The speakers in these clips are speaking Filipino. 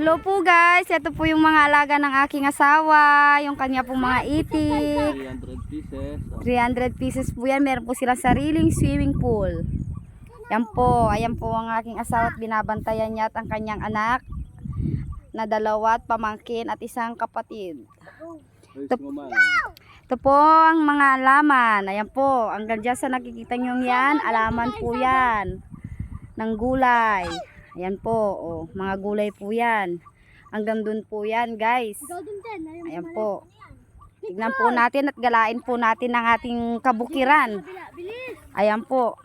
Hello po guys, ito po yung mga alaga ng aking asawa, yung kanya pong mga itik. 300 pieces. 300 pieces po yan, meron po silang sariling swimming pool. Yan po, ayan po ang aking asawa at binabantayan niya at ang kanyang anak na 2 at pamangkin at isang kapatid. Ito po ang mga alaman, ayan po, hanggang dyan sa nakikita nyo yan, alaman po yan ng gulay. Ayan po, oh, mga gulay po yan. Hanggang dun po yan, guys. Ayan po. Tignan po natin at galain po natin ang ating kabukiran. Ayan po.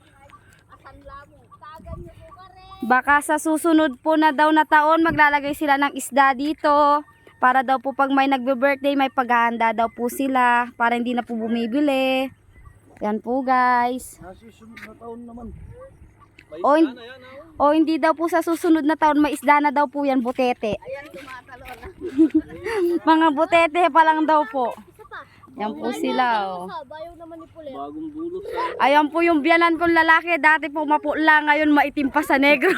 Baka sa susunod po na daw na taon, maglalagay sila ng isda dito. Para daw po pag may nagbe-birthday, may paghahanda daw po sila. Para hindi na po bumibili. Ayan po, guys. Susunod na taon naman. O hindi daw po sa susunod na taon, may isda na daw po yan, butete. Ayan, tumatalo na. Mga butete pa lang daw po. Yan po sila, oh. Bayaw naman ni Pulet. Bagong bulot. Ayan po yung biyanan kong lalaki. Dati po mapula, ngayon maitim pa sa negro.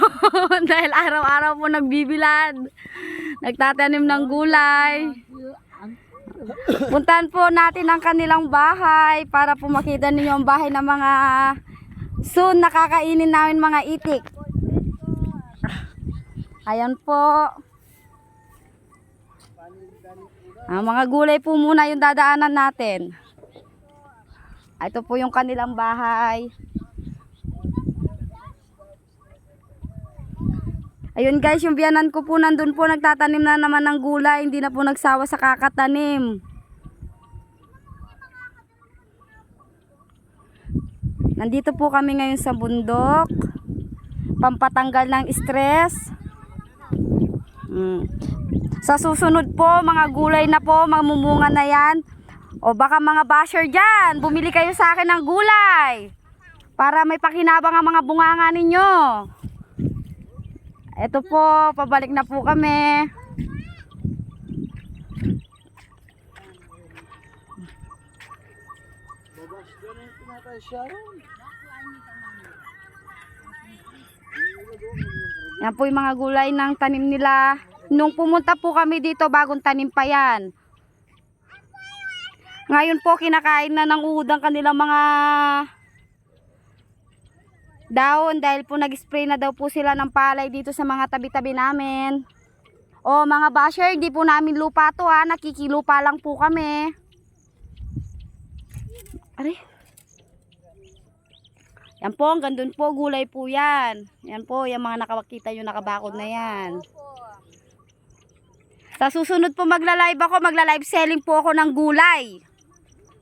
Dahil araw-araw po nagbibilad. Nagtatanim ng gulay. Puntahan po natin ang kanilang bahay para po makita ninyo ang bahay ng mga soon nakakainin namin mga itik. Ayan po. Ang mga gulay po muna yung dadaanan natin. Ito po yung kanilang bahay. Ayun guys, yung biyanan ko po nandun po nagtatanim na naman ng gulay. Hindi na po nagsawa sa kakatanim. Nandito po kami ngayon sa bundok. Pampatanggal ng stress. Sa susunod po, mga gulay na po, mamumunga na yan. O baka mga basher dyan, bumili kayo sa akin ng gulay. Para may pakinabang ang mga bunganga ninyo. Ito po, pabalik na po kami. Yan po yung mga gulay ng tanim nila. Nung pumunta po kami dito, bagong tanim pa yan. Ngayon po, kinakain na ng uhod ang kanilang mga dahon. Dahil po nag-spray na daw po sila ng palay dito sa mga tabi-tabi namin. O mga basher, hindi po namin lupa to ha. Nakikilupa lang po kami. Are. Yan po, hanggang dun po, gulay po yan. Yan po, yung mga nakakita yung nakabakod na yan. Sa susunod po magla-live ako, magla-live selling po ako ng gulay.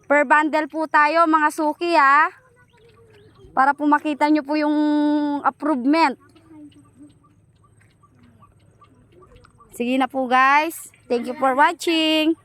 Per bundle po tayo, mga suki ha. Para po makita nyo po yung improvement. Sige na po guys. Thank you for watching.